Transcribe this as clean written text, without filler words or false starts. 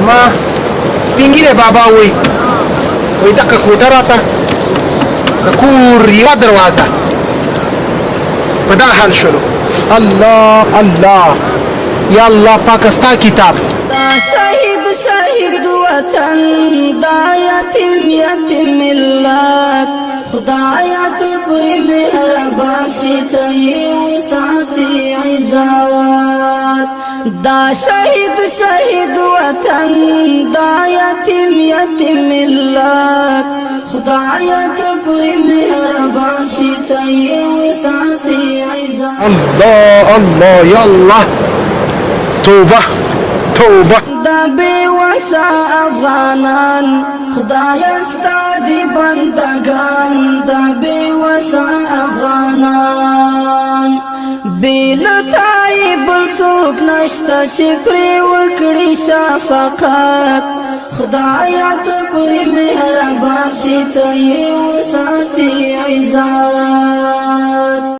ما سپینګیره بابا وای دغه کوټه راته د کور یوه دروازه په دا حال شلو الله الله یا الله پاکه ستا کتاب دا شهید وطن دا یتیم ملت خدایا تو پوری مهربان شي ته یې ساتي عزت دا شهید وطن دا یتیم ملت خدایا تو پوری مهربان شي ته یې ساتي عزت الله الله یا الله توبه توبه دا بے وسا افغانان خدای ستا دی بندگان دا بے وسا افغانان بیل تای بل څوک نشته چې پرې وکړي شفقت خدایا ته پرې مهربان شي ته یې وساتي عزت